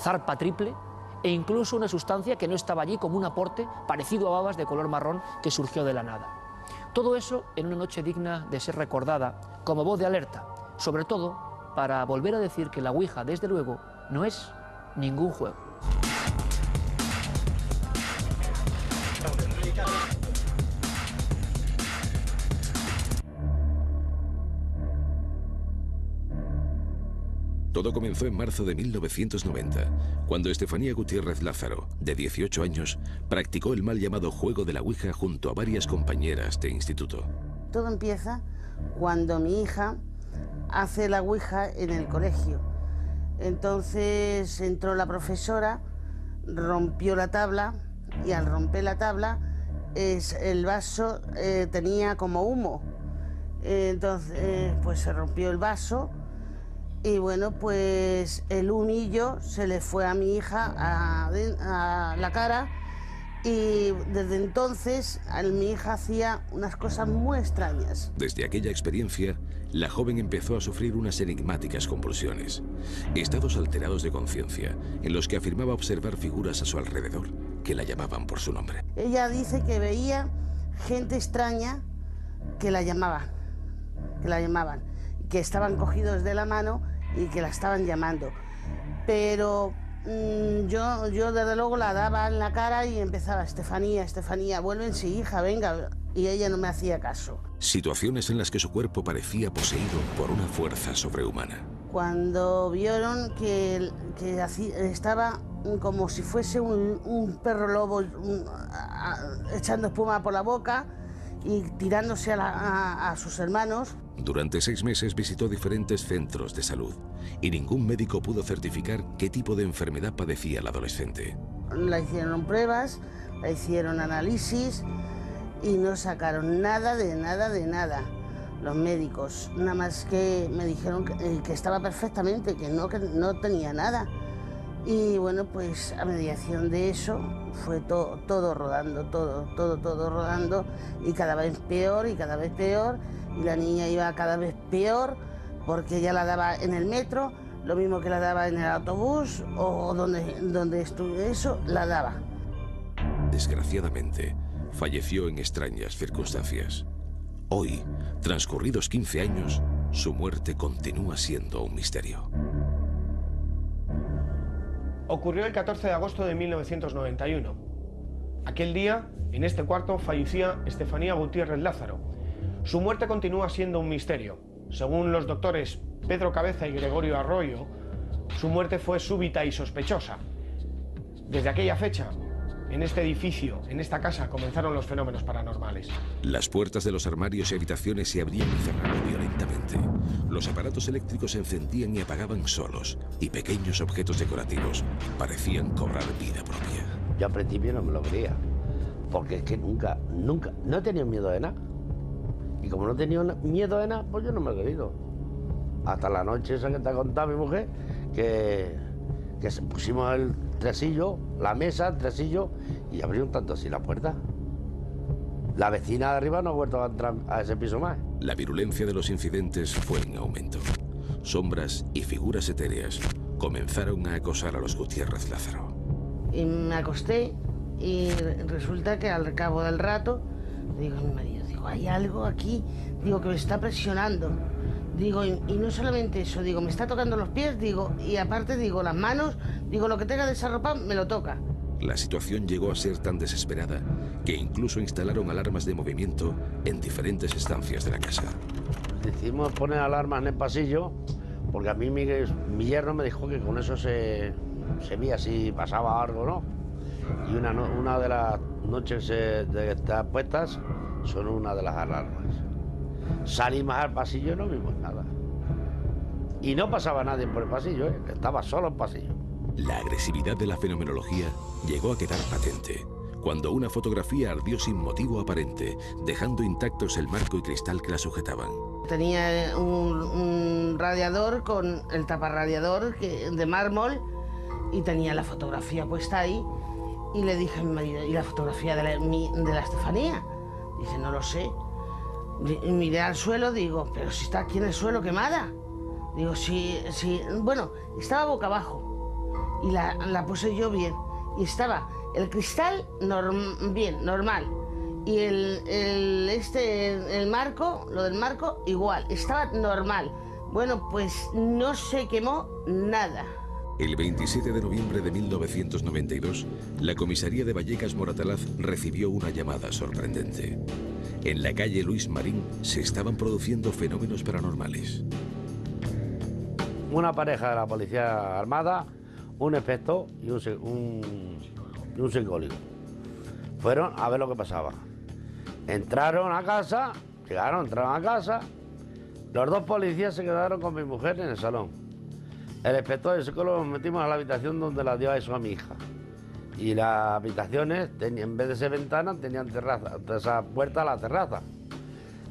zarpa triple e incluso una sustancia que no estaba allí como un aporte parecido a babas de color marrón que surgió de la nada. Todo eso en una noche digna de ser recordada como voz de alerta, sobre todo para volver a decir que la Ouija, desde luego, no es ningún juego. Todo comenzó en marzo de 1990, cuando Estefanía Gutiérrez Lázaro, de 18 años, practicó el mal llamado juego de la Ouija junto a varias compañeras de instituto. Todo empieza cuando mi hija hace la Ouija en el colegio. Entonces entró la profesora, rompió la tabla y al romper la tabla el vaso tenía como humo. Entonces pues se rompió el vaso. Y bueno, pues el humillo se le fue a mi hija a la cara y desde entonces mi hija hacía unas cosas muy extrañas. Desde aquella experiencia, la joven empezó a sufrir unas enigmáticas convulsiones, estados alterados de conciencia en los que afirmaba observar figuras a su alrededor que la llamaban por su nombre. Ella dice que veía gente extraña que la llamaban, que estaban cogidos de la mano y que la estaban llamando. Pero yo desde luego la daba en la cara y empezaba: Estefanía, Estefanía, vuélvense, hija, venga. Y ella no me hacía caso. Situaciones en las que su cuerpo parecía poseído por una fuerza sobrehumana. Cuando vieron que estaba como si fuese un perro lobo echando espuma por la boca y tirándose a sus hermanos. Durante 6 meses visitó diferentes centros de salud y ningún médico pudo certificar qué tipo de enfermedad padecía el adolescente. Le hicieron pruebas, le hicieron análisis y no sacaron nada de nada. Los médicos, nada más que me dijeron que estaba perfectamente, que no tenía nada. Y bueno, pues a mediación de eso fue todo rodando, todo rodando, y cada vez peor y cada vez peor, y la niña iba cada vez peor porque ya la daba en el metro, lo mismo que la daba en el autobús o donde estuve eso, la daba. Desgraciadamente, falleció en extrañas circunstancias. Hoy, transcurridos 15 años, su muerte continúa siendo un misterio. Ocurrió el 14 de agosto de 1991. Aquel día, en este cuarto, fallecía Estefanía Gutiérrez Lázaro. Su muerte continúa siendo un misterio. Según los doctores Pedro Cabeza y Gregorio Arroyo, su muerte fue súbita y sospechosa. Desde aquella fecha, en este edificio, en esta casa, comenzaron los fenómenos paranormales. Las puertas de los armarios y habitaciones se abrían y cerraban violentamente. Los aparatos eléctricos se encendían y apagaban solos, y pequeños objetos decorativos parecían cobrar vida propia. Yo al principio no me lo creía, porque es que nunca, no he tenido miedo de nada. Y como no he tenido miedo de nada, pues yo no me he creído. Hasta la noche esa que te ha contado mi mujer, que pusimos el tresillo, la mesa, el tresillo, y abrió un tanto así la puerta. La vecina de arriba no ha vuelto a entrar a ese piso más. La virulencia de los incidentes fue en aumento. Sombras y figuras etéreas comenzaron a acosar a los Gutiérrez Lázaro. Y me acosté y resulta que al cabo del rato, digo a mi marido, hay algo aquí, digo, que me está presionando. Digo, y no solamente eso, digo, me está tocando los pies, digo, y aparte, digo, las manos, digo, lo que tenga de esa ropa me lo toca. La situación llegó a ser tan desesperada que incluso instalaron alarmas de movimiento en diferentes estancias de la casa. Decidimos poner alarmas en el pasillo, porque a mí mi yerno me dijo que con eso se veía si pasaba algo, ¿no? Y una de las noches de estas puestas son una de las alarmas. Salimos al pasillo y no vimos nada. Y no pasaba nadie por el pasillo, estaba solo el pasillo. La agresividad de la fenomenología llegó a quedar patente cuando una fotografía ardió sin motivo aparente, dejando intactos el marco y cristal que la sujetaban. Tenía un radiador con el taparradiador de mármol y tenía la fotografía puesta ahí. Y le dije a mi marido, ¿y la fotografía de la Estefanía? Dice, no lo sé. Miré al suelo, digo, pero si está aquí en el suelo quemada. Digo, sí, bueno, estaba boca abajo y la puse yo bien. Y estaba el cristal bien, normal. Y el marco, lo del marco, igual, estaba normal. Bueno, pues no se quemó nada. El 27 de noviembre de 1992, la comisaría de Vallecas Moratalaz recibió una llamada sorprendente. En la calle Luis Marín se estaban produciendo fenómenos paranormales. Una pareja de la policía armada, un inspector y un psicólogo fueron a ver lo que pasaba. Entraron a casa, entraron a casa, los dos policías se quedaron con mi mujer en el salón. El inspector y el psicólogo nos metimos a la habitación donde la dio a eso a mi hija. Y las habitaciones, en vez de ser ventanas, tenían terraza, esa puerta a la terraza.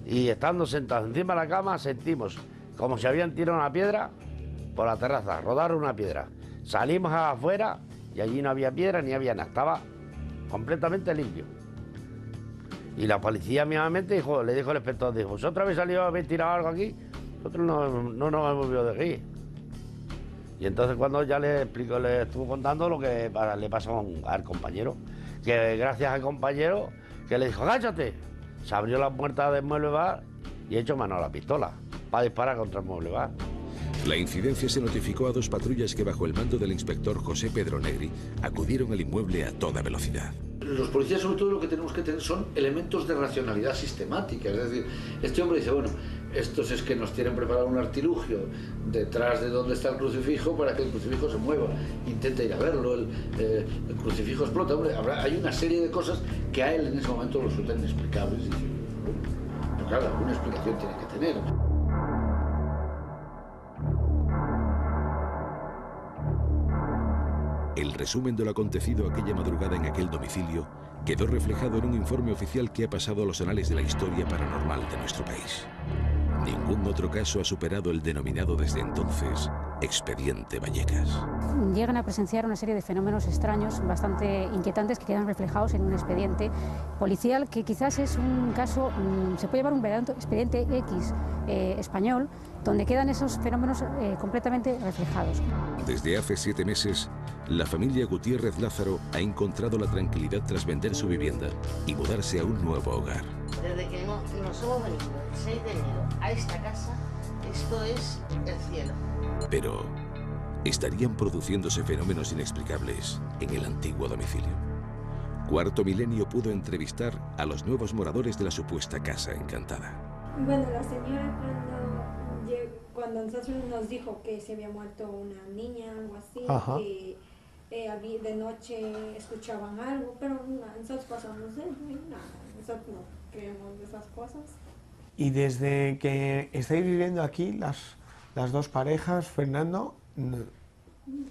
Y estando sentados encima de la cama, sentimos como si habían tirado una piedra por la terraza, rodaron una piedra. Salimos afuera y allí no había piedra ni había nada, estaba completamente limpio. Y la policía mismamente le dijo al inspector, dijo, ¿vosotros habéis salido a haber tirado algo aquí? Nosotros no nos hemos movido de aquí. Y entonces cuando ya le estuvo contando lo que le pasó al compañero, que gracias al compañero que le dijo, agáchate, se abrió la puerta del mueble bar y echó mano a la pistola para disparar contra el mueble bar. La incidencia se notificó a dos patrullas que bajo el mando del inspector José Pedro Negri acudieron al inmueble a toda velocidad. Los policías sobre todo lo que tenemos que tener son elementos de racionalidad sistemática, es decir, este hombre dice, bueno, estos es que nos tienen preparado un artilugio detrás de donde está el crucifijo para que el crucifijo se mueva, intenta ir a verlo, el crucifijo explota. Hombre, hay una serie de cosas que a él en ese momento lo resultan inexplicables. Pero claro, alguna explicación tiene que tener. El resumen de lo acontecido aquella madrugada en aquel domicilio quedó reflejado en un informe oficial que ha pasado a los anales de la historia paranormal de nuestro país. Ningún otro caso ha superado el denominado desde entonces Expediente Vallecas. Llegan a presenciar una serie de fenómenos extraños, bastante inquietantes, que quedan reflejados en un expediente policial que quizás es un caso, se puede llamar un verdadero expediente X español, donde quedan esos fenómenos completamente reflejados. Desde hace 7 meses, la familia Gutiérrez Lázaro ha encontrado la tranquilidad tras vender su vivienda y mudarse a un nuevo hogar. Desde que nos hemos venido el 6 de enero a esta casa, esto es el cielo. Pero, ¿estarían produciéndose fenómenos inexplicables en el antiguo domicilio? Cuarto Milenio pudo entrevistar a los nuevos moradores de la supuesta casa encantada. Bueno, la señora cuando nosotros nos dijo que se había muerto una niña, algo así, ajá, que de noche escuchaban algo, pero nosotros pasamos nosotros no creemos de esas cosas. Y desde que estáis viviendo aquí, las dos parejas, Fernando,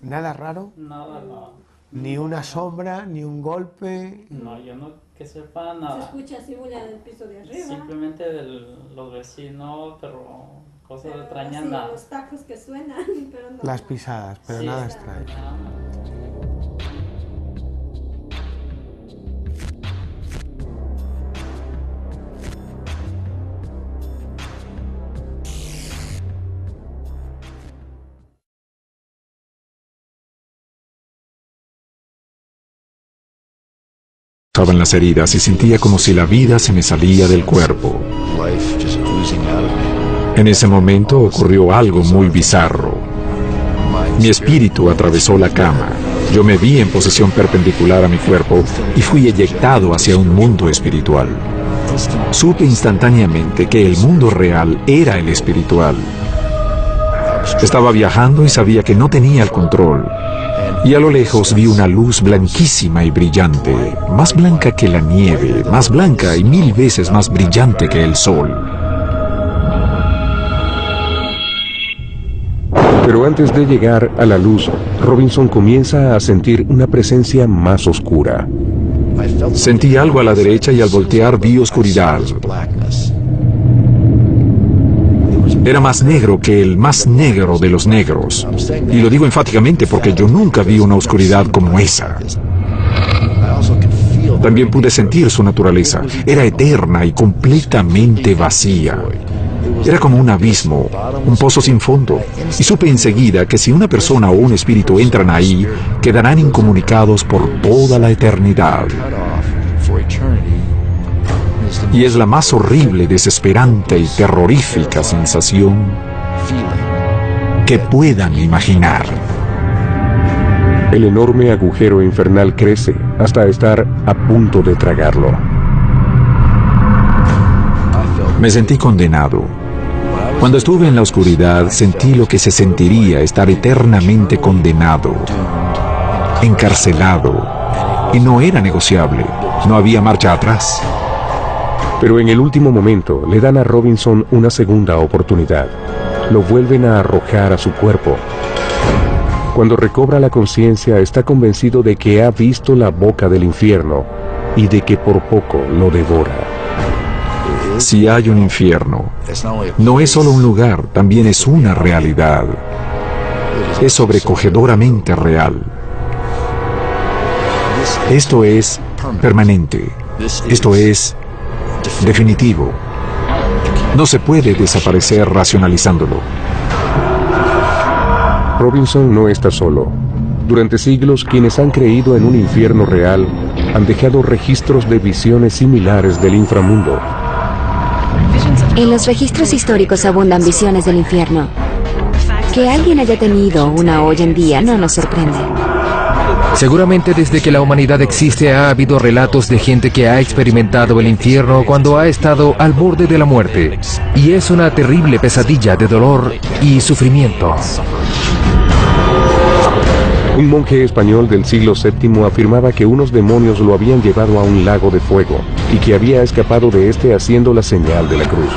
¿nada raro? Nada, no. Ni una sombra, ni un golpe. No, yo no que sepa nada. Se escucha así bulla del piso de arriba. Simplemente los vecinos, pero cosas extrañas nada. Los tacos que suenan, pero no. Las pisadas, pero sí, nada extraño. En las heridas y sentía como si la vida se me salía del cuerpo. En ese momento ocurrió algo muy bizarro. Mi espíritu atravesó la cama. Yo me vi en posición perpendicular a mi cuerpo y fui eyectado hacia un mundo espiritual. Supe instantáneamente que el mundo real era el espiritual. Estaba viajando y sabía que no tenía el control. Y a lo lejos vi una luz blanquísima y brillante, más blanca que la nieve, más blanca y 1000 veces más brillante que el sol. Pero antes de llegar a la luz, Robinson comienza a sentir una presencia más oscura. Sentí algo a la derecha y al voltear vi oscuridad. Era más negro que el más negro de los negros. Y lo digo enfáticamente porque yo nunca vi una oscuridad como esa. También pude sentir su naturaleza. Era eterna y completamente vacía. Era como un abismo, un pozo sin fondo. Y supe enseguida que si una persona o un espíritu entran ahí, quedarán incomunicados por toda la eternidad. Y es la más horrible, desesperante y terrorífica sensación que puedan imaginar. El enorme agujero infernal crece hasta estar a punto de tragarlo. Me sentí condenado. Cuando estuve en la oscuridad, sentí lo que se sentiría estar eternamente condenado, encarcelado, y no era negociable, no había marcha atrás. Pero en el último momento le dan a Robinson una segunda oportunidad. Lo vuelven a arrojar a su cuerpo. Cuando recobra la conciencia, está convencido de que ha visto la boca del infierno y de que por poco lo devora. Si hay un infierno, no es solo un lugar, también es una realidad. Es sobrecogedoramente real. Esto es permanente. Esto es definitivo. No se puede desaparecer racionalizándolo. Robinson no está solo. Durante siglos, quienes han creído en un infierno real han dejado registros de visiones similares del inframundo. En los registros históricos abundan visiones del infierno. Que alguien haya tenido una hoy en día no nos sorprende. Seguramente desde que la humanidad existe ha habido relatos de gente que ha experimentado el infierno cuando ha estado al borde de la muerte. Y es una terrible pesadilla de dolor y sufrimiento. Un monje español del siglo VII afirmaba que unos demonios lo habían llevado a un lago de fuego y que había escapado de este haciendo la señal de la cruz.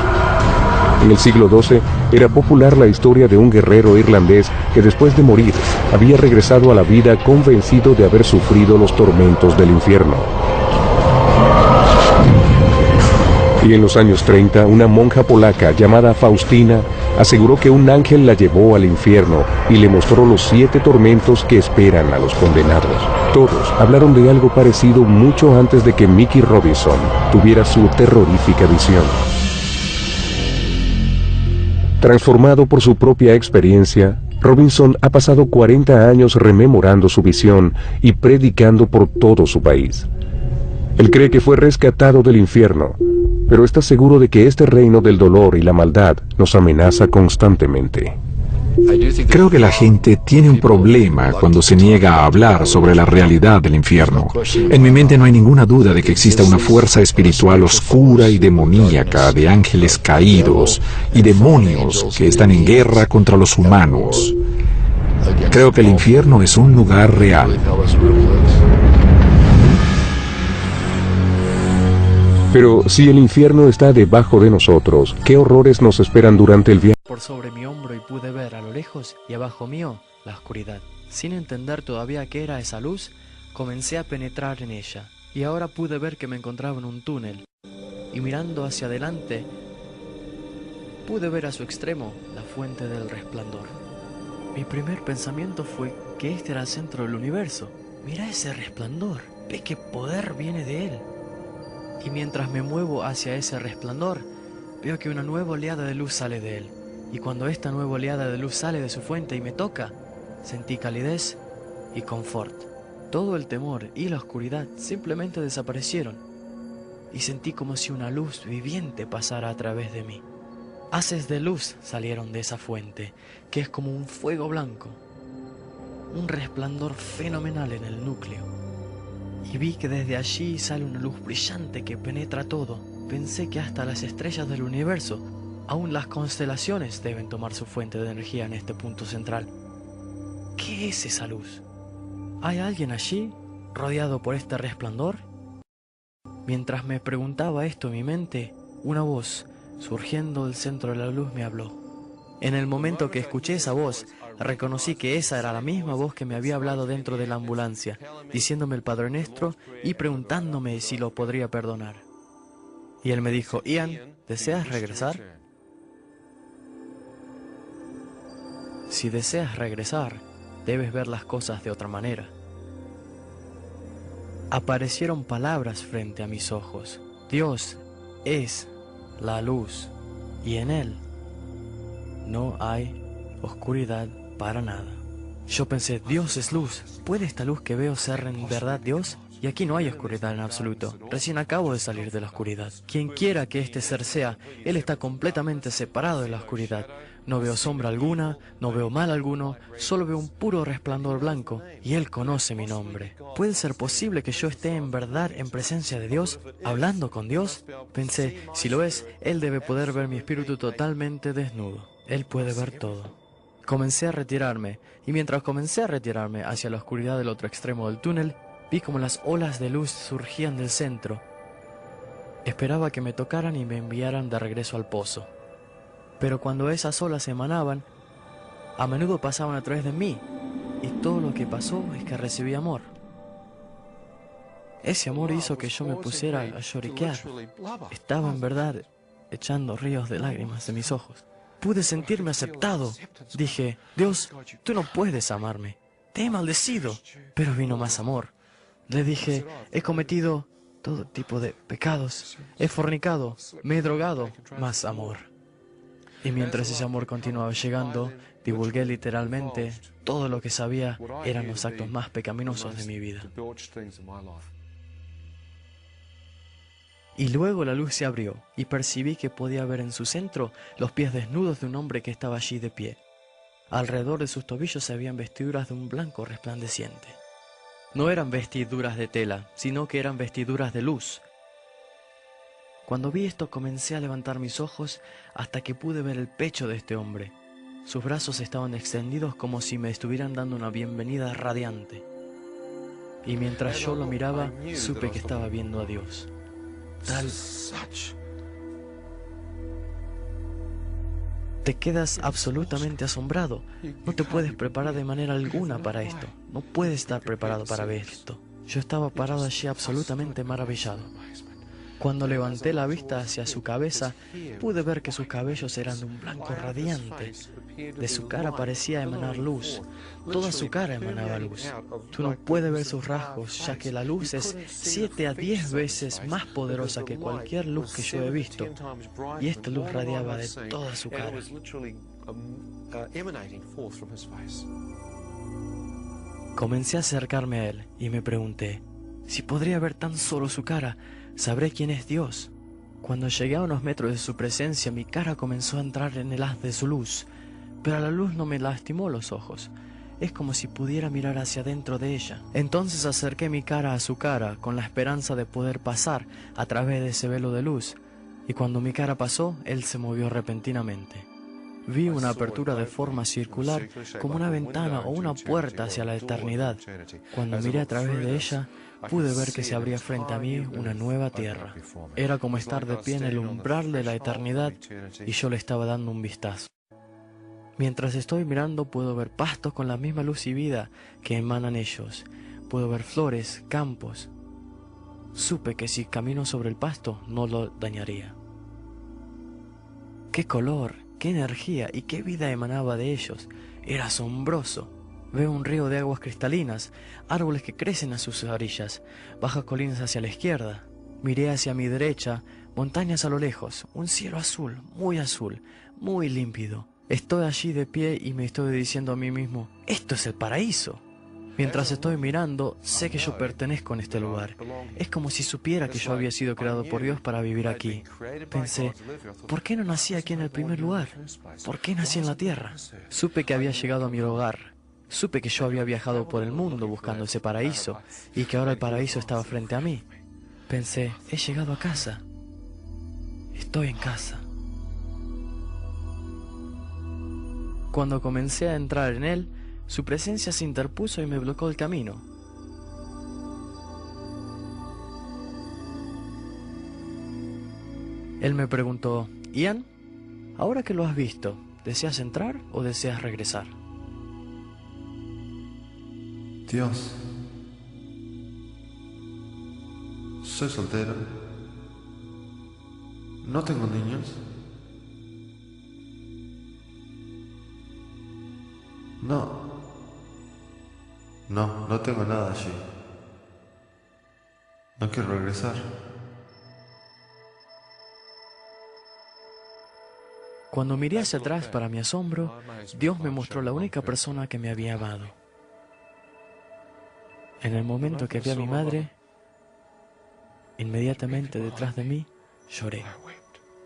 En el siglo XII era popular la historia de un guerrero irlandés que después de morir había regresado a la vida convencido de haber sufrido los tormentos del infierno. Y en los años 30, una monja polaca llamada Faustina aseguró que un ángel la llevó al infierno y le mostró los 7 tormentos que esperan a los condenados. Todos hablaron de algo parecido mucho antes de que Mickey Robinson tuviera su terrorífica visión. Transformado por su propia experiencia, Robinson ha pasado 40 años rememorando su visión y predicando por todo su país. Él cree que fue rescatado del infierno, pero está seguro de que este reino del dolor y la maldad nos amenaza constantemente. Creo que la gente tiene un problema cuando se niega a hablar sobre la realidad del infierno. En mi mente no hay ninguna duda de que exista una fuerza espiritual oscura y demoníaca de ángeles caídos y demonios que están en guerra contra los humanos. Creo que el infierno es un lugar real. Pero si el infierno está debajo de nosotros, ¿qué horrores nos esperan durante el viaje? Por sobre mi hombro y pude ver a lo lejos y abajo mío la oscuridad. Sin entender todavía qué era esa luz, comencé a penetrar en ella. Y ahora pude ver que me encontraba en un túnel. Y mirando hacia adelante, pude ver a su extremo la fuente del resplandor. Mi primer pensamiento fue que este era el centro del universo. Mira ese resplandor, ve qué poder viene de él. Y mientras me muevo hacia ese resplandor, veo que una nueva oleada de luz sale de él. Y cuando esta nueva oleada de luz sale de su fuente y me toca, sentí calidez y confort. Todo el temor y la oscuridad simplemente desaparecieron. Y sentí como si una luz viviente pasara a través de mí. Haces de luz salieron de esa fuente, que es como un fuego blanco. Un resplandor fenomenal en el núcleo. Y vi que desde allí sale una luz brillante que penetra todo. Pensé que hasta las estrellas del universo, aún las constelaciones, deben tomar su fuente de energía en este punto central. ¿Qué es esa luz? ¿Hay alguien allí, rodeado por este resplandor? Mientras me preguntaba esto en mi mente, una voz, surgiendo del centro de la luz, me habló. En el momento que escuché esa voz, reconocí que esa era la misma voz que me había hablado dentro de la ambulancia, diciéndome el Padre Nuestro y preguntándome si lo podría perdonar. Y él me dijo, Ian, ¿deseas regresar? Si deseas regresar, debes ver las cosas de otra manera. Aparecieron palabras frente a mis ojos. Dios es la luz, y en Él no hay oscuridad para nada. Yo pensé, Dios es luz. ¿Puede esta luz que veo ser en verdad Dios? Y aquí no hay oscuridad en absoluto. Recién acabo de salir de la oscuridad. Quien quiera que este ser sea, Él está completamente separado de la oscuridad. No veo sombra alguna, no veo mal alguno, solo veo un puro resplandor blanco. Y Él conoce mi nombre. ¿Puede ser posible que yo esté en verdad en presencia de Dios, hablando con Dios? Pensé, si lo es, Él debe poder ver mi espíritu totalmente desnudo. Él puede ver todo. Comencé a retirarme, y mientras comencé a retirarme hacia la oscuridad del otro extremo del túnel, vi como las olas de luz surgían del centro. Esperaba que me tocaran y me enviaran de regreso al pozo. Pero cuando esas olas emanaban, a menudo pasaban a través de mí, y todo lo que pasó es que recibí amor. Ese amor hizo que yo me pusiera a lloriquear. Estaba en verdad echando ríos de lágrimas de mis ojos. Pude sentirme aceptado. Dije, Dios, tú no puedes amarme. Te he maldecido. Pero vino más amor. Le dije, he cometido todo tipo de pecados. He fornicado, me he drogado. Más amor. Y mientras ese amor continuaba llegando, divulgué literalmente todo lo que sabía eran los actos más pecaminosos de mi vida. Y luego la luz se abrió, y percibí que podía ver en su centro los pies desnudos de un hombre que estaba allí de pie. Alrededor de sus tobillos se habían vestiduras de un blanco resplandeciente. No eran vestiduras de tela, sino que eran vestiduras de luz. Cuando vi esto comencé a levantar mis ojos hasta que pude ver el pecho de este hombre. Sus brazos estaban extendidos como si me estuvieran dando una bienvenida radiante. Y mientras yo lo miraba, supe que estaba viendo a Dios. Te quedas absolutamente asombrado. No te puedes preparar de manera alguna para esto. No puedes estar preparado para ver esto. Yo estaba parado allí absolutamente maravillado. Cuando levanté la vista hacia su cabeza, pude ver que sus cabellos eran de un blanco radiante. De su cara parecía emanar luz. Toda su cara emanaba luz. Tú no puedes ver sus rasgos, ya que la luz es 7 a 10 veces más poderosa que cualquier luz que yo he visto. Y esta luz radiaba de toda su cara. Comencé a acercarme a él y me pregunté, si podría ver tan solo su cara, ¿sabré quién es Dios? Cuando llegué a unos metros de su presencia, mi cara comenzó a entrar en el haz de su luz, pero la luz no me lastimó los ojos. Es como si pudiera mirar hacia dentro de ella. Entonces acerqué mi cara a su cara con la esperanza de poder pasar a través de ese velo de luz, y cuando mi cara pasó, él se movió repentinamente. Vi una apertura de forma circular, como una ventana o una puerta hacia la eternidad. Cuando miré a través de ella, pude ver que se abría frente a mí una nueva tierra. Era como estar de pie en el umbral de la eternidad y yo le estaba dando un vistazo. Mientras estoy mirando puedo ver pastos con la misma luz y vida que emanan ellos. Puedo ver flores, campos. Supe que si camino sobre el pasto no lo dañaría. ¡Qué color! ¡Qué energía! ¡Y qué vida emanaba de ellos! Era asombroso. Veo un río de aguas cristalinas, árboles que crecen a sus orillas, bajas colinas hacia la izquierda. Miré hacia mi derecha, montañas a lo lejos, un cielo azul, muy límpido. Estoy allí de pie y me estoy diciendo a mí mismo, ¡esto es el paraíso! Mientras estoy mirando, sé que yo pertenezco en este lugar. Es como si supiera que yo había sido creado por Dios para vivir aquí. Pensé, ¿por qué no nací aquí en el primer lugar? ¿Por qué nací en la tierra? Supe que había llegado a mi hogar. Supe que yo había viajado por el mundo buscando ese paraíso y que ahora el paraíso estaba frente a mí. Pensé, he llegado a casa. Estoy en casa. Cuando comencé a entrar en él, su presencia se interpuso y me bloqueó el camino. Él me preguntó, Ian, ahora que lo has visto, ¿deseas entrar o deseas regresar? Dios, soy soltero, no tengo niños, no tengo nada allí, no quiero regresar. Cuando miré hacia atrás para mi asombro, Dios me mostró la única persona que me había amado. En el momento que vi a mi madre, inmediatamente detrás de mí, lloré.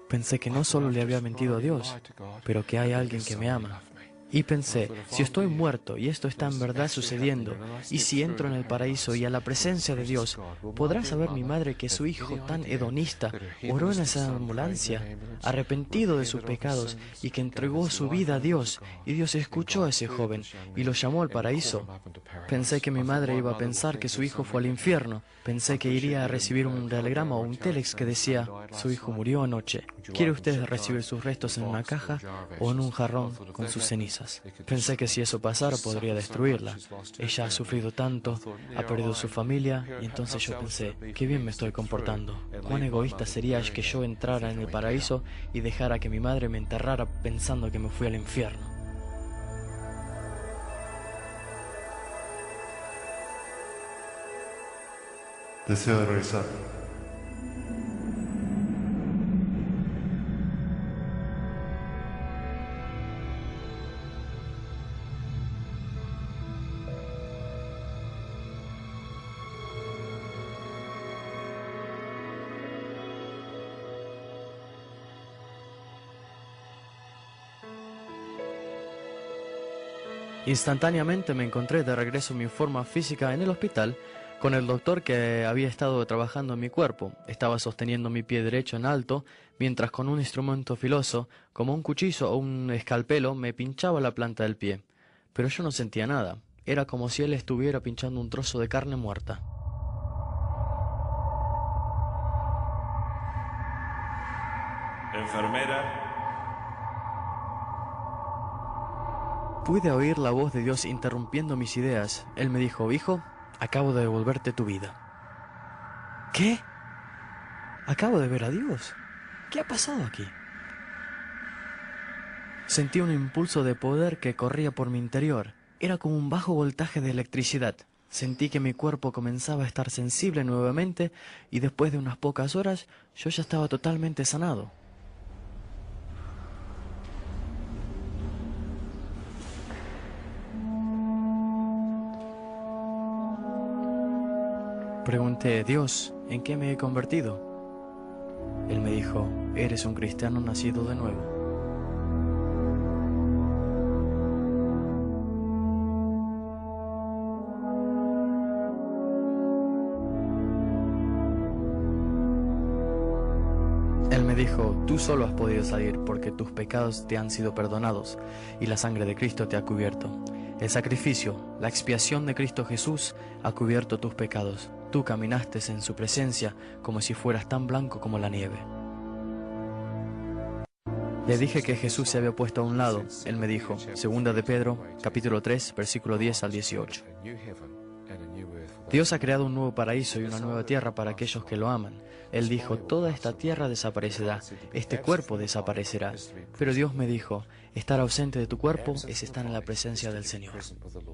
Pensé que no solo le había mentido a Dios, pero que hay alguien que me ama. Y pensé, si estoy muerto y esto está en verdad sucediendo, y si entro en el paraíso y a la presencia de Dios, ¿podrá saber mi madre que su hijo tan hedonista oró en esa ambulancia, arrepentido de sus pecados y que entregó su vida a Dios, y Dios escuchó a ese joven y lo llamó al paraíso? Pensé que mi madre iba a pensar que su hijo fue al infierno. Pensé que iría a recibir un telegrama o un telex que decía, su hijo murió anoche. ¿Quiere usted recibir sus restos en una caja o en un jarrón con sus cenizas? Pensé que si eso pasara podría destruirla. Ella ha sufrido tanto, ha perdido su familia, y entonces yo pensé, qué bien me estoy comportando. Cuán egoísta sería que yo entrara en el paraíso y dejara que mi madre me enterrara pensando que me fui al infierno. Deseo regresar. Instantáneamente me encontré de regreso en mi forma física en el hospital con el doctor que había estado trabajando en mi cuerpo. Estaba sosteniendo mi pie derecho en alto, mientras con un instrumento filoso, como un cuchillo o un escalpelo, me pinchaba la planta del pie. Pero yo no sentía nada. Era como si él estuviera pinchando un trozo de carne muerta. Enfermera. Pude oír la voz de Dios interrumpiendo mis ideas. Él me dijo: hijo, acabo de devolverte tu vida. ¿Qué? ¿Acabo de ver a Dios? ¿Qué ha pasado aquí? Sentí un impulso de poder que corría por mi interior. Era como un bajo voltaje de electricidad. Sentí que mi cuerpo comenzaba a estar sensible nuevamente y después de unas pocas horas yo ya estaba totalmente sanado. Pregunté: Dios, ¿en qué me he convertido? Él me dijo: eres un cristiano nacido de nuevo. Él me dijo: tú solo has podido salir porque tus pecados te han sido perdonados y la sangre de Cristo te ha cubierto. El sacrificio, la expiación de Cristo Jesús ha cubierto tus pecados. Tú caminaste en su presencia como si fueras tan blanco como la nieve. Le dije que Jesús se había puesto a un lado. Él me dijo, 2 de Pedro, capítulo 3, versículo 10 al 18. Dios ha creado un nuevo paraíso y una nueva tierra para aquellos que lo aman. Él dijo: toda esta tierra desaparecerá, este cuerpo desaparecerá. Pero Dios me dijo: estar ausente de tu cuerpo es estar en la presencia del Señor.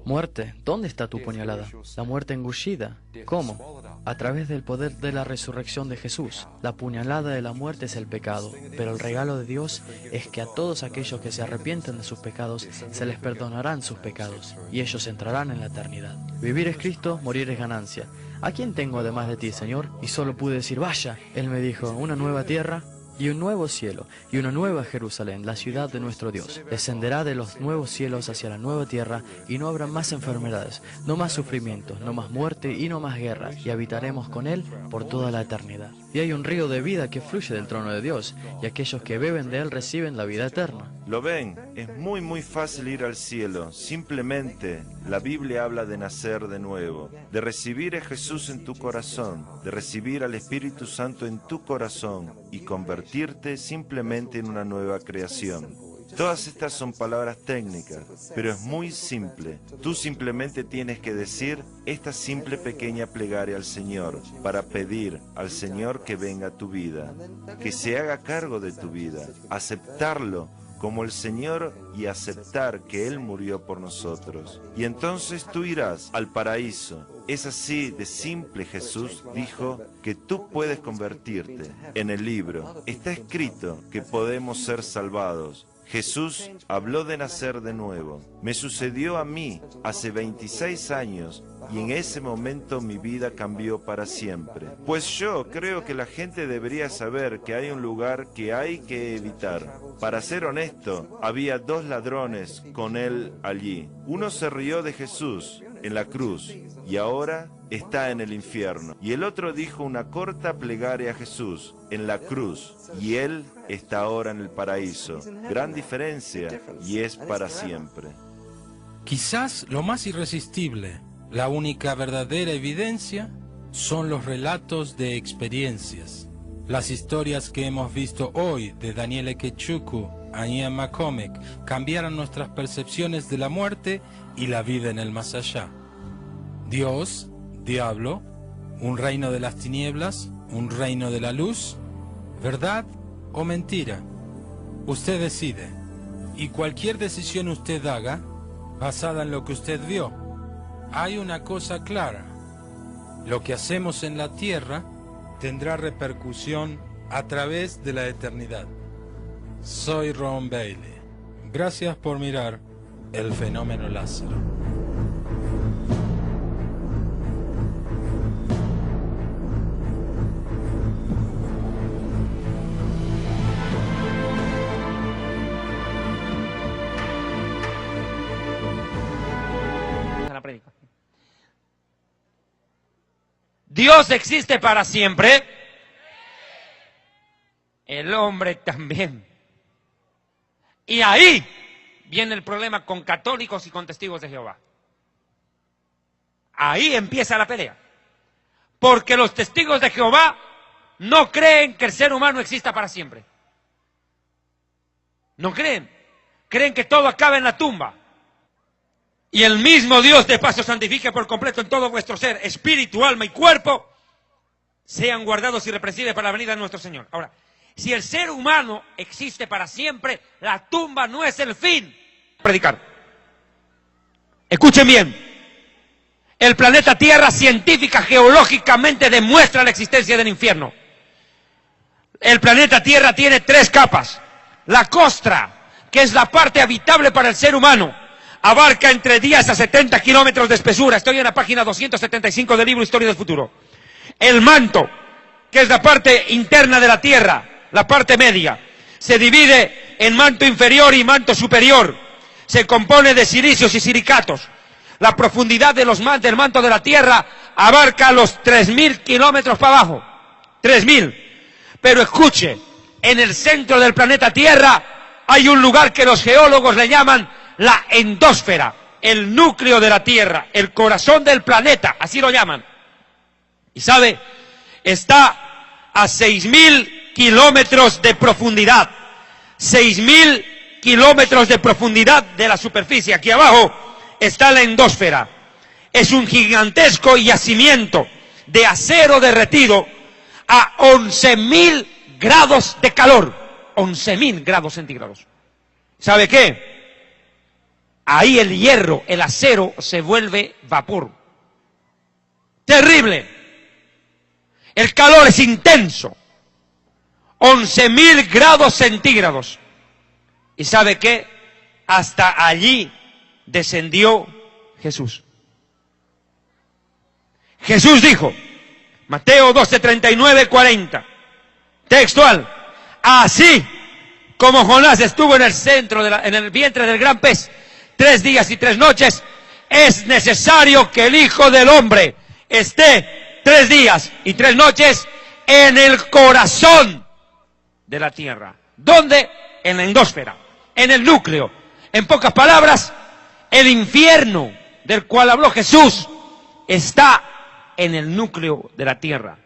Muerte, ¿dónde está tu puñalada? La muerte engullida. ¿Cómo? A través del poder de la resurrección de Jesús. La puñalada de la muerte es el pecado, pero el regalo de Dios es que a todos aquellos que se arrepienten de sus pecados se les perdonarán sus pecados y ellos entrarán en la eternidad. Vivir es Cristo, morir es ganancia. ¿A quién tengo además de ti, Señor? Y solo pude decir: vaya. Él me dijo: una nueva tierra y un nuevo cielo y una nueva Jerusalén, la ciudad de nuestro Dios. Descenderá de los nuevos cielos hacia la nueva tierra y no habrá más enfermedades, no más sufrimiento, no más muerte y no más guerra, y habitaremos con Él por toda la eternidad. Y hay un río de vida que fluye del trono de Dios, y aquellos que beben de Él reciben la vida eterna. ¿Lo ven? Es muy fácil ir al cielo. Simplemente la Biblia habla de nacer de nuevo, de recibir a Jesús en tu corazón, de recibir al Espíritu Santo en tu corazón y convertirte simplemente en una nueva creación. Todas estas son palabras técnicas, pero es muy simple. Tú simplemente tienes que decir esta simple pequeña plegaria al Señor para pedir al Señor que venga a tu vida, que se haga cargo de tu vida, aceptarlo como el Señor y aceptar que Él murió por nosotros. Y entonces tú irás al paraíso. Es así de simple. Jesús dijo que tú puedes convertirte. En el libro está escrito que podemos ser salvados. Jesús habló de nacer de nuevo. Me sucedió a mí hace 26 años y en ese momento mi vida cambió para siempre. Pues yo creo que la gente debería saber que hay un lugar que hay que evitar. Para ser honesto, había 2 ladrones con él allí. Uno se rió de Jesús en la cruz y ahora está en el infierno. Y el otro dijo una corta plegaria a Jesús en la cruz y él está ahora en el paraíso. Gran diferencia y es para siempre. Quizás lo más irresistible, la única verdadera evidencia, son los relatos de experiencias. Las historias que hemos visto hoy de Daniel Ikechukwu a Ian McCormick cambiaron nuestras percepciones de la muerte y la vida en el más allá. Dios, diablo, un reino de las tinieblas, un reino de la luz, verdad o mentira. Usted decide, y cualquier decisión usted haga, basada en lo que usted vio, hay una cosa clara: lo que hacemos en la tierra tendrá repercusión a través de la eternidad. Soy Ron Bailey. Gracias por mirar El Fenómeno Lázaro. Dios existe para siempre, el hombre también. Y ahí viene el problema con católicos y con testigos de Jehová. Ahí empieza la pelea. Porque los testigos de Jehová no creen que el ser humano exista para siempre. No creen. Creen que todo acaba en la tumba. Y el mismo Dios de paz os santifique por completo en todo vuestro ser, espíritu, alma y cuerpo, sean guardados irreprensibles para la venida de nuestro Señor. Ahora, si el ser humano existe para siempre, la tumba no es el fin. Predicar. Escuchen bien. El planeta Tierra científica, geológicamente demuestra la existencia del infierno. El planeta Tierra tiene 3 capas. La costra, que es la parte habitable para el ser humano, abarca entre 10 a 70 kilómetros de espesura. Estoy en la página 275 del libro Historia del Futuro. El manto, que es la parte interna de la Tierra, la parte media, se divide en manto inferior y manto superior. Se compone de silicios y silicatos. La profundidad del manto de la Tierra abarca los 3.000 kilómetros para abajo. 3.000. Pero escuche, en el centro del planeta Tierra hay un lugar que los geólogos le llaman la endósfera, el núcleo de la Tierra, el corazón del planeta, así lo llaman. Y sabe, está a 6.000 kilómetros de profundidad. 6.000 kilómetros de profundidad de la superficie. Aquí abajo está la endósfera. Es un gigantesco yacimiento de acero derretido a 11.000 grados de calor. 11.000 grados centígrados. ¿Sabe qué? Ahí el hierro, el acero, se vuelve vapor. Terrible. El calor es intenso. 11.000 grados centígrados. ¿Y sabe qué? Hasta allí descendió Jesús. Jesús dijo, Mateo 12, 39, 40, textual, así como Jonás estuvo en el centro, en el vientre del gran pez, 3 días y 3 noches, es necesario que el Hijo del Hombre esté 3 días y 3 noches en el corazón de la tierra. ¿Dónde? En la endósfera, en el núcleo. En pocas palabras, el infierno del cual habló Jesús está en el núcleo de la tierra,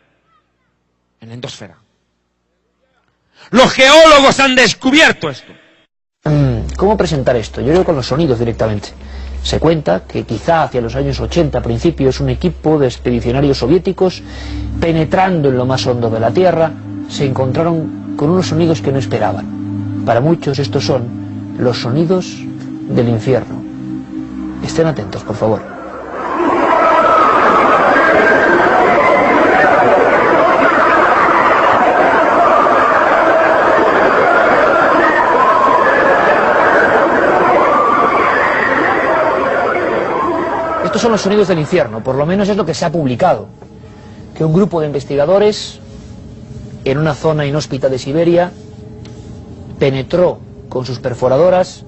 en la endósfera. Los geólogos han descubierto esto. ¿Cómo presentar esto? Yo creo con los sonidos directamente. Se cuenta que quizá hacia los años 80, principios, un equipo de expedicionarios soviéticos, penetrando en lo más hondo de la Tierra, se encontraron con unos sonidos que no esperaban. Para muchos estos son los sonidos del infierno. Estén atentos, por favor. Estos son los sonidos del infierno, por lo menos es lo que se ha publicado. Que un grupo de investigadores en una zona inhóspita de Siberia penetró con sus perforadoras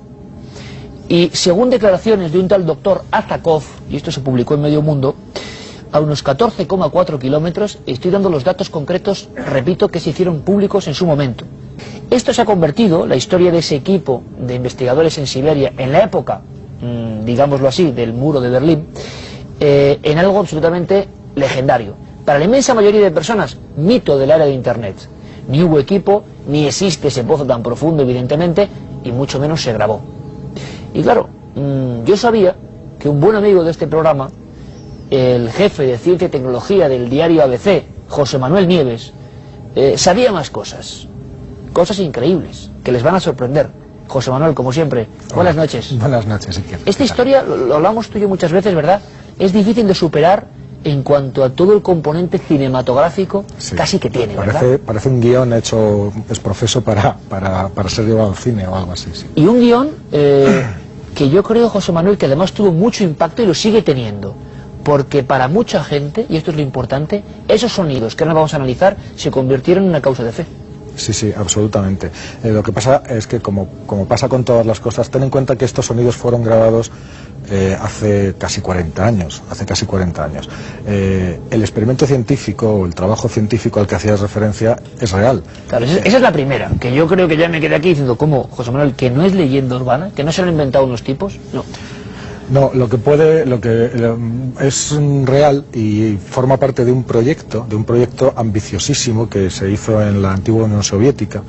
y, según declaraciones de un tal doctor Azakov, y esto se publicó en Medio Mundo, a unos 14,4 kilómetros, estoy dando los datos concretos, repito, que se hicieron públicos en su momento. Esto se ha convertido, la historia de ese equipo de investigadores en Siberia, en la época, digámoslo así, del muro de Berlín, en algo absolutamente legendario. Para la inmensa mayoría de personas, mito del área de Internet. Ni hubo equipo, ni existe ese pozo tan profundo, evidentemente, y mucho menos se grabó. Y claro, yo sabía que un buen amigo de este programa, el jefe de Ciencia y Tecnología del diario ABC, José Manuel Nieves, sabía más cosas. Cosas increíbles, que les van a sorprender. José Manuel, como siempre, buenas noches. Buenas noches, Iker. Esta historia, lo hablamos tú y yo muchas veces, ¿verdad? Es difícil de superar en cuanto a todo el componente cinematográfico, sí, casi que tiene, ¿verdad? Parece un guión hecho exprofeso para ser llevado al cine o algo así, sí. Y un guión que yo creo, José Manuel, que además tuvo mucho impacto y lo sigue teniendo. Porque para mucha gente, y esto es lo importante, esos sonidos que ahora vamos a analizar se convirtieron en una causa de fe. Sí, sí, absolutamente. Lo que pasa es que, como pasa con todas las cosas, ten en cuenta que estos sonidos fueron grabados hace casi 40 años. El experimento científico, el trabajo científico al que hacías referencia es real. Claro, esa es la primera, que yo creo que ya me quedé aquí diciendo, ¿cómo, José Manuel, que no es leyenda urbana, que no se lo han inventado unos tipos? No. No, lo que es real y forma parte de un proyecto ambiciosísimo que se hizo en la antigua Unión Soviética.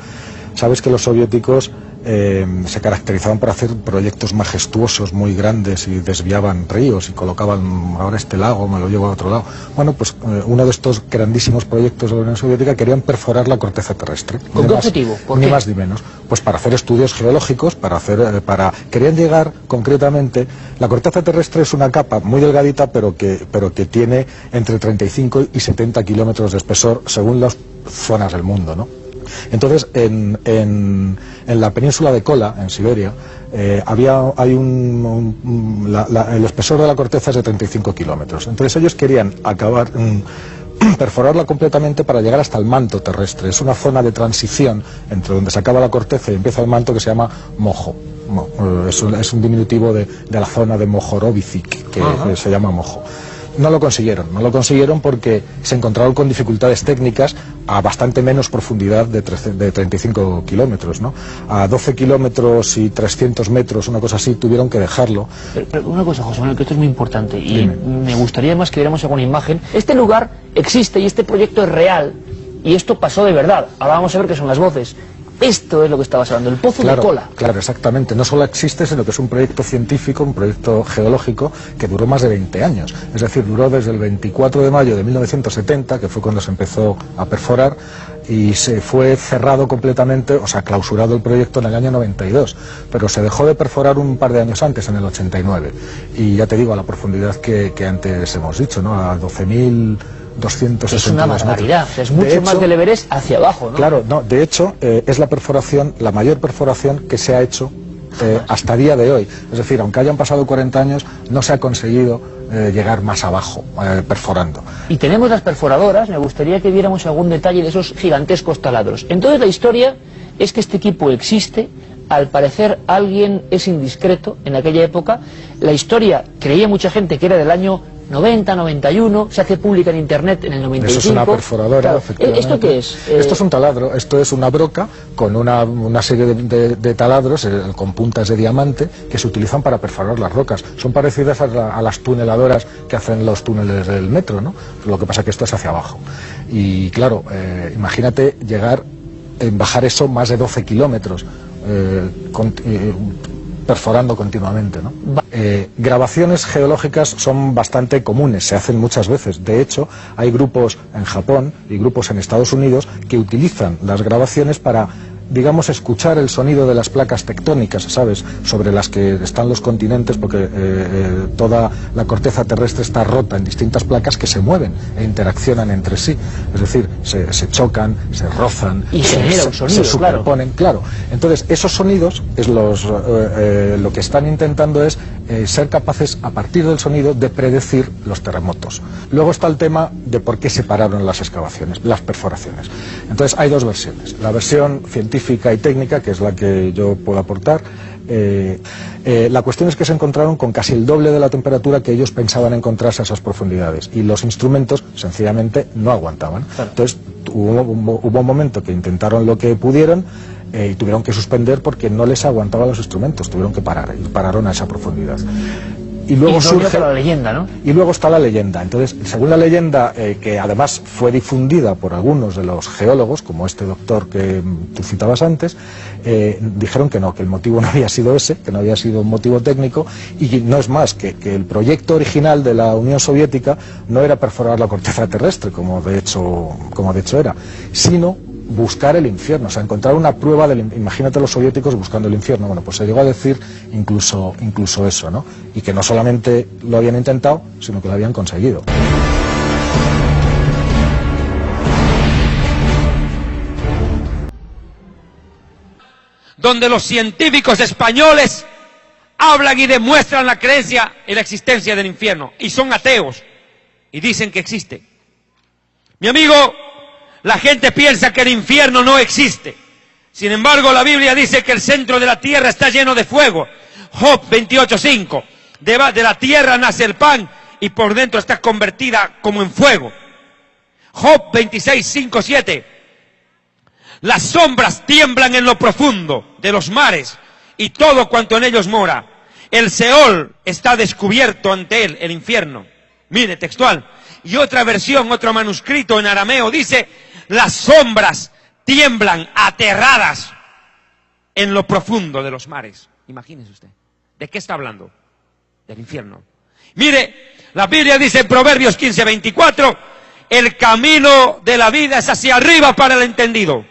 Sabes que los soviéticos se caracterizaban por hacer proyectos majestuosos, muy grandes, y desviaban ríos y colocaban, ahora este lago me lo llevo a otro lado. Bueno, pues uno de estos grandísimos proyectos de la Unión Soviética querían perforar la corteza terrestre. ¿Con qué objetivo? Ni más ni menos. Pues para hacer estudios geológicos, querían llegar concretamente. La corteza terrestre es una capa muy delgadita, pero que tiene entre 35 y 70 kilómetros de espesor según las zonas del mundo, ¿no? Entonces, en la península de Kola, en Siberia, el espesor de la corteza es de 35 kilómetros. Entonces ellos querían perforarla completamente para llegar hasta el manto terrestre. Es una zona de transición entre donde se acaba la corteza y empieza el manto, que se llama Mojo. Es un diminutivo de la zona de Mohorovicic, que se llama Mojo. No lo consiguieron porque se encontraron con dificultades técnicas a bastante menos profundidad de 35 kilómetros, ¿no? A 12 kilómetros y 300 metros, una cosa así, tuvieron que dejarlo. Pero una cosa, José Manuel, que esto es muy importante, y me gustaría más que viéramos alguna imagen. Este lugar existe y este proyecto es real, y esto pasó de verdad. Ahora vamos a ver qué son las voces. Esto es lo que estabas hablando, el pozo de Kola. Claro, exactamente. No solo existe, sino que es un proyecto científico, un proyecto geológico que duró más de 20 años. Es decir, duró desde el 24 de mayo de 1970, que fue cuando se empezó a perforar, y se fue cerrado completamente, o sea, clausurado el proyecto en el año 92. Pero se dejó de perforar un par de años antes, en el 89. Y ya te digo, a la profundidad que antes hemos dicho, ¿no? A 12.260 es una barbaridad, es mucho más del Everest hacia abajo, ¿no? Claro, no, de hecho, es la mayor perforación que se ha hecho hasta día de hoy. Es decir, aunque hayan pasado 40 años, no se ha conseguido llegar más abajo, perforando. Y tenemos las perforadoras, me gustaría que viéramos algún detalle de esos gigantescos taladros. Entonces la historia es que este equipo existe. Al parecer alguien es indiscreto en aquella época. La historia, creía mucha gente que era del año 90, 91, se hace pública en internet en el 95. Eso es una perforadora, claro. Efectivamente. ¿Esto qué es? Esto es un taladro, esto es una broca con una serie de taladros con puntas de diamante que se utilizan para perforar las rocas. Son parecidas a las tuneladoras que hacen los túneles del metro, ¿no? Lo que pasa es que esto es hacia abajo. Y claro, imagínate bajar eso más de 12 kilómetros. Perforando continuamente, ¿no? Grabaciones geológicas son bastante comunes, se hacen muchas veces. De hecho, hay grupos en Japón y grupos en Estados Unidos que utilizan las grabaciones para, digamos, escuchar el sonido de las placas tectónicas, ¿sabes?, sobre las que están los continentes, porque toda la corteza terrestre está rota en distintas placas que se mueven e interaccionan entre sí. Es decir, se chocan, se rozan, y se superponen, claro. Entonces, esos sonidos es lo que están intentando es ser capaces, a partir del sonido, de predecir los terremotos. Luego está el tema de por qué se pararon las excavaciones, las perforaciones. Entonces, hay dos versiones. La versión científica y técnica, que es la que yo puedo aportar. La cuestión es que se encontraron con casi el doble de la temperatura que ellos pensaban encontrarse a esas profundidades, y los instrumentos sencillamente no aguantaban. Claro. Entonces hubo un momento que intentaron lo que pudieron y tuvieron que suspender porque no les aguantaban los instrumentos, tuvieron que parar, y pararon a esa profundidad. Y luego surge la leyenda, ¿no? Y luego está la leyenda. Entonces, según la leyenda, que además fue difundida por algunos de los geólogos, como este doctor que tú citabas antes, dijeron que no, que el motivo no había sido ese, que no había sido un motivo técnico, y no es más, que el proyecto original de la Unión Soviética no era perforar la corteza terrestre, como de hecho era, sino buscar el infierno, o sea, encontrar una prueba imagínate los soviéticos buscando el infierno. Bueno, pues se llegó a decir incluso eso, ¿no? Y que no solamente lo habían intentado, sino que lo habían conseguido. Donde los científicos españoles hablan y demuestran la creencia en la existencia del infierno, y son ateos, y dicen que existe. Mi amigo, la gente piensa que el infierno no existe. Sin embargo, la Biblia dice que el centro de la tierra está lleno de fuego. Job 28:5. de la tierra nace el pan y por dentro está convertida como en fuego. Job 26, 5, 7. Las sombras tiemblan en lo profundo de los mares y todo cuanto en ellos mora. El Seol está descubierto ante él, el infierno. Mire, textual. Y otra versión, otro manuscrito en arameo dice, las sombras tiemblan aterradas en lo profundo de los mares. Imagínese usted. ¿De qué está hablando? Del infierno. Mire, la Biblia dice en Proverbios 15, 24, el camino de la vida es hacia arriba para el entendido,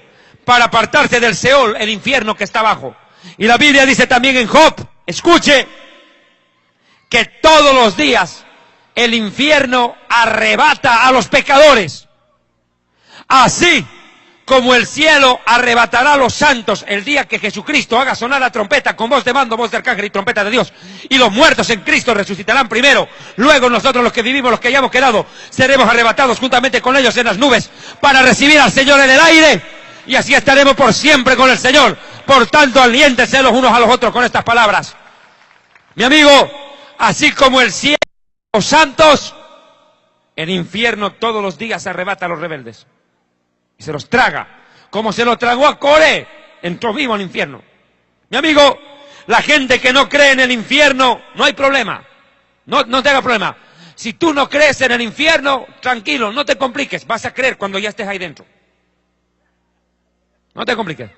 para apartarse del Seol, el infierno que está abajo. Y la Biblia dice también en Job, escuche, que todos los días el infierno arrebata a los pecadores. Así como el cielo arrebatará a los santos el día que Jesucristo haga sonar la trompeta con voz de mando, voz de arcángel y trompeta de Dios, y los muertos en Cristo resucitarán primero, luego nosotros los que vivimos, los que hayamos quedado, seremos arrebatados juntamente con ellos en las nubes para recibir al Señor en el aire, y así estaremos por siempre con el Señor. Por tanto, aliéntense los unos a los otros con estas palabras. Mi amigo, así como el cielo los santos, el infierno todos los días arrebata a los rebeldes y se los traga, como se lo tragó a Coré, entró vivo al infierno. Mi amigo, la gente que no cree en el infierno, no hay problema, no te haga problema. Si tú no crees en el infierno, tranquilo, no te compliques, vas a creer cuando ya estés ahí dentro. No te compliques,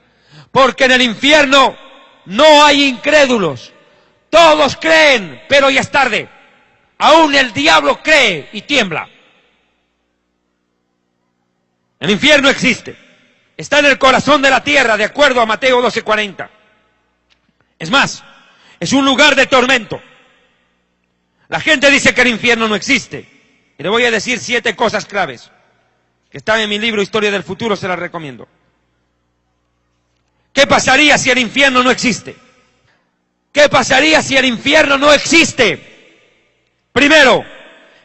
porque en el infierno no hay incrédulos, todos creen, pero ya es tarde. Aún el diablo cree y tiembla. El infierno existe. Está en el corazón de la tierra, de acuerdo a Mateo 12:40. Es más, es un lugar de tormento. La gente dice que el infierno no existe. Y le voy a decir 7 cosas claves que están en mi libro Historia del Futuro, se las recomiendo. ¿Qué pasaría si el infierno no existe? ¿Qué pasaría si el infierno no existe? Primero,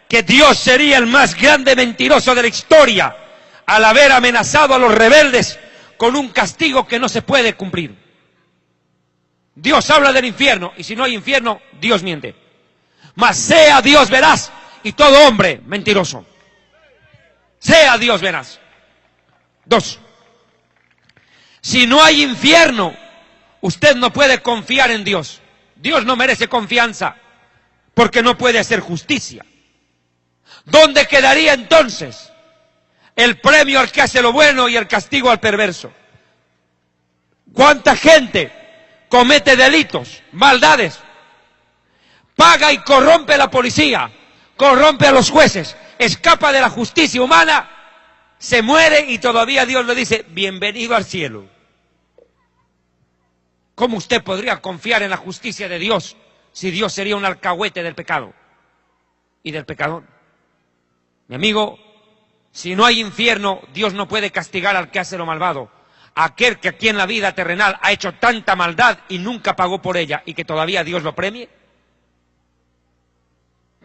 que Dios sería el más grande mentiroso de la historia al haber amenazado a los rebeldes con un castigo que no se puede cumplir. Dios habla del infierno, y si no hay infierno, Dios miente. Mas sea Dios veraz y todo hombre mentiroso. Sea Dios veraz. 2. Si no hay infierno, usted no puede confiar en Dios. Dios no merece confianza, porque no puede hacer justicia. ¿Dónde quedaría entonces el premio al que hace lo bueno y el castigo al perverso? ¿Cuánta gente comete delitos, maldades, paga y corrompe a la policía, corrompe a los jueces, escapa de la justicia humana, se muere y todavía Dios le dice, bienvenido al cielo? ¿Cómo usted podría confiar en la justicia de Dios si Dios sería un alcahuete del pecado y del pecador? Mi amigo, si no hay infierno, Dios no puede castigar al que hace lo malvado. Aquel que aquí en la vida terrenal ha hecho tanta maldad y nunca pagó por ella, y que todavía Dios lo premie,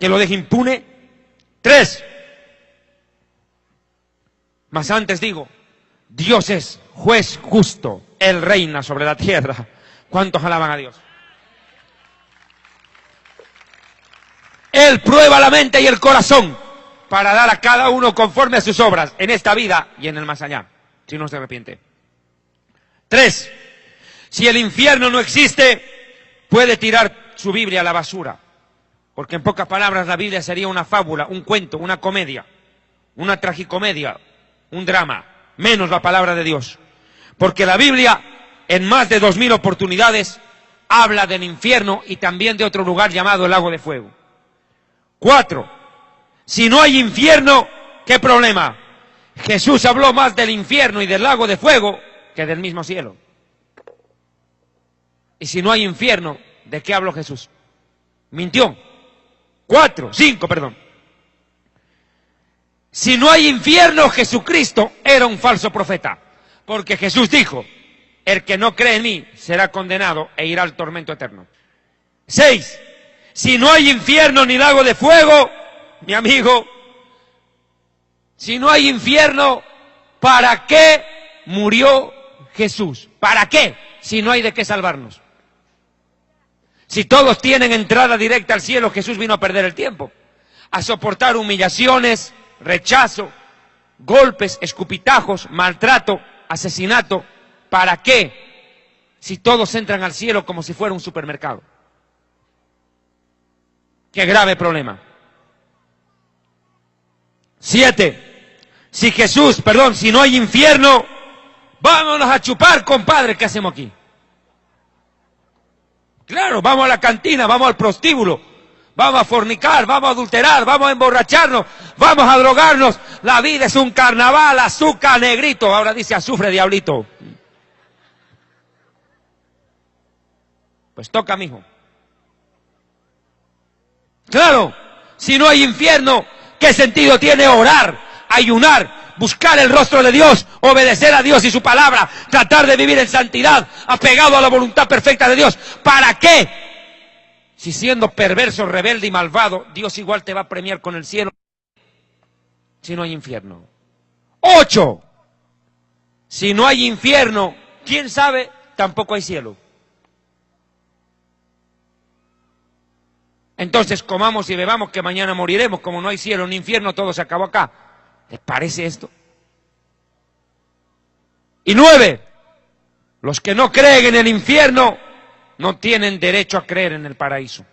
que lo deje impune. 3. Mas antes digo, Dios es juez justo, Él reina sobre la tierra. ¿Cuántos alaban a Dios? Él prueba la mente y el corazón para dar a cada uno conforme a sus obras en esta vida y en el más allá, si no se arrepiente. 3. Si el infierno no existe, puede tirar su Biblia a la basura, porque en pocas palabras la Biblia sería una fábula, un cuento, una comedia, una tragicomedia, un drama, menos la palabra de Dios. Porque la Biblia, en más de 2000 oportunidades, habla del infierno y también de otro lugar llamado el lago de fuego. 4. Si no hay infierno, ¿qué problema? Jesús habló más del infierno y del lago de fuego que del mismo cielo. Y si no hay infierno, ¿de qué habló Jesús? Mintió. 5, perdón. Si no hay infierno, Jesucristo era un falso profeta. Porque Jesús dijo, el que no cree en mí será condenado e irá al tormento eterno. 6. Si no hay infierno ni lago de fuego, mi amigo, si no hay infierno, ¿para qué murió Jesús? ¿Para qué? Si no hay de qué salvarnos. Si todos tienen entrada directa al cielo, Jesús vino a perder el tiempo, a soportar humillaciones, rechazo, golpes, escupitajos, maltrato, asesinato. ¿Para qué? Si todos entran al cielo como si fuera un supermercado. Qué grave problema. 7. Si no hay infierno, vámonos a chupar, compadre, ¿qué hacemos aquí? Claro, vamos a la cantina, vamos al prostíbulo, vamos a fornicar, vamos a adulterar, vamos a emborracharnos, vamos a drogarnos. La vida es un carnaval, azúcar, negrito. Ahora dice azufre, diablito. Pues toca, mijo. Claro, si no hay infierno, ¿qué sentido tiene orar, ayunar, buscar el rostro de Dios, obedecer a Dios y su palabra, tratar de vivir en santidad, apegado a la voluntad perfecta de Dios? ¿Para qué? Si siendo perverso, rebelde y malvado, Dios igual te va a premiar con el cielo si no hay infierno. 8. Si no hay infierno, ¿quién sabe? Tampoco hay cielo. Entonces comamos y bebamos que mañana moriremos. Como no hay cielo ni infierno, todo se acabó acá. ¿Les parece esto? Y 9. Los que no creen en el infierno no tienen derecho a creer en el paraíso.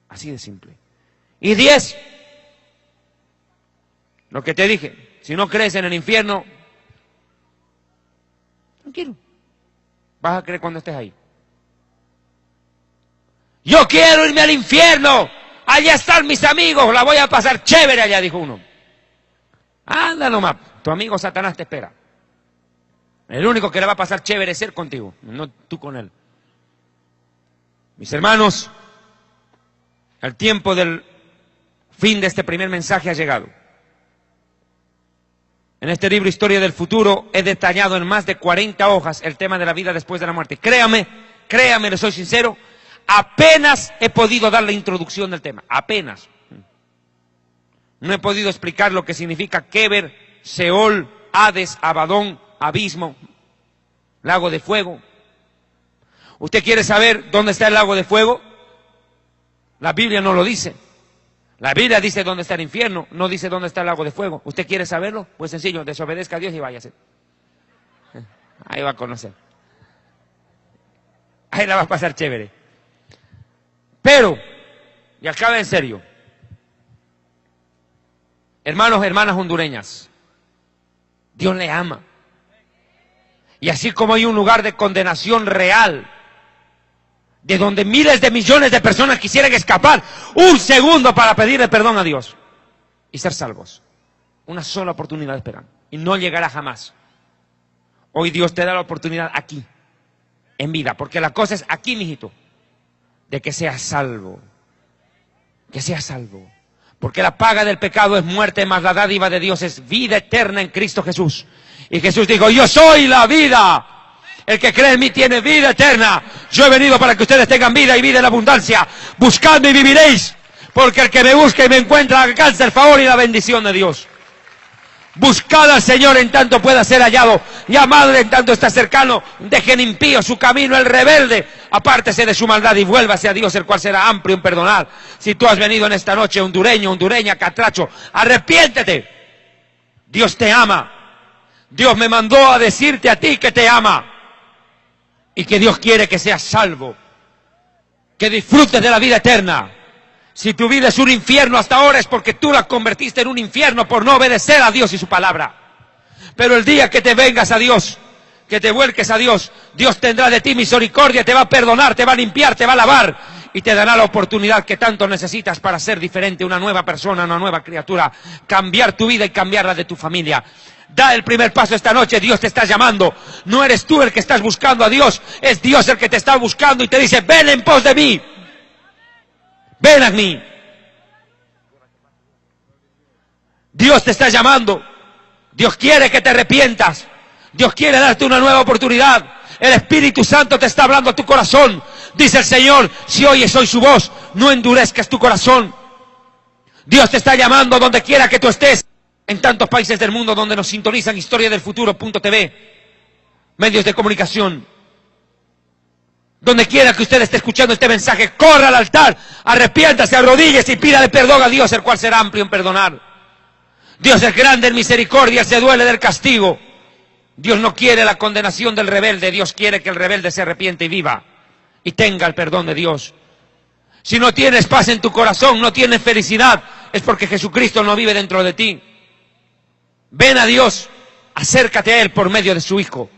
Así de simple. Y 10. Lo que te dije, si no crees en el infierno, tranquilo, vas a creer cuando estés ahí. Yo quiero irme al infierno, allá están mis amigos, la voy a pasar chévere allá, dijo uno. Anda nomás, tu amigo Satanás te espera. El único que le va a pasar chévere es él contigo, no tú con él. Mis hermanos, el tiempo del fin de este primer mensaje ha llegado. En este libro Historia del Futuro he detallado en más de 40 hojas el tema de la vida después de la muerte. Créame, le soy sincero, apenas he podido dar la introducción del tema, apenas. No he podido explicar lo que significa Keber, Seol, Hades, Abadón, abismo, lago de fuego. ¿Usted quiere saber dónde está el lago de fuego? La Biblia no lo dice. La Biblia dice dónde está el infierno, no dice dónde está el lago de fuego. ¿Usted quiere saberlo? Pues sencillo, desobedezca a Dios y váyase. Ahí va a conocer. Ahí la va a pasar chévere. Pero, y acaba en serio, hermanos, hermanas hondureñas, Dios le ama. Y así como hay un lugar de condenación real, de donde miles de millones de personas quisieran escapar un segundo para pedirle perdón a Dios y ser salvos. Una sola oportunidad esperan y no llegará jamás. Hoy Dios te da la oportunidad aquí, en vida, porque la cosa es aquí, mijito, de que seas salvo. Que seas salvo. Porque la paga del pecado es muerte, mas la dádiva de Dios es vida eterna en Cristo Jesús. Y Jesús dijo, yo soy la vida. El que cree en mí tiene vida eterna. Yo he venido para que ustedes tengan vida y vida en abundancia. Buscadme y viviréis. Porque el que me busca y me encuentra alcanza el favor y la bendición de Dios. Buscad al Señor en tanto pueda ser hallado. Llamadle en tanto está cercano. Dejen impío su camino el rebelde. Apártese de su maldad y vuélvase a Dios, el cual será amplio en perdonar. Si tú has venido en esta noche, hondureño, hondureña, catracho, arrepiéntete. Dios te ama. Dios me mandó a decirte a ti que te ama. Y que Dios quiere que seas salvo. Que disfrutes de la vida eterna. Si tu vida es un infierno hasta ahora es porque tú la convertiste en un infierno por no obedecer a Dios y su palabra. Pero el día que te vengas a Dios, que te vuelques a Dios, Dios tendrá de ti misericordia, te va a perdonar, te va a limpiar, te va a lavar y te dará la oportunidad que tanto necesitas para ser diferente, una nueva persona, una nueva criatura, cambiar tu vida y cambiar la de tu familia. Da el primer paso esta noche, Dios te está llamando. No eres tú el que estás buscando a Dios, es Dios el que te está buscando y te dice, ven en pos de mí. Ven a mí. Dios te está llamando. Dios quiere que te arrepientas. Dios quiere darte una nueva oportunidad. El Espíritu Santo te está hablando a tu corazón. Dice el Señor, si oyes hoy su voz, no endurezcas tu corazón. Dios te está llamando donde quiera que tú estés. En tantos países del mundo donde nos sintonizan historiadelfuturo.tv, medios de comunicación. Donde quiera que usted esté escuchando este mensaje, corra al altar, arrepiéntase, arrodíllese y pídale perdón a Dios, el cual será amplio en perdonar. Dios es grande en misericordia, se duele del castigo. Dios no quiere la condenación del rebelde, Dios quiere que el rebelde se arrepiente y viva y tenga el perdón de Dios. Si no tienes paz en tu corazón, no tienes felicidad, es porque Jesucristo no vive dentro de ti. Ven a Dios, acércate a Él por medio de su Hijo.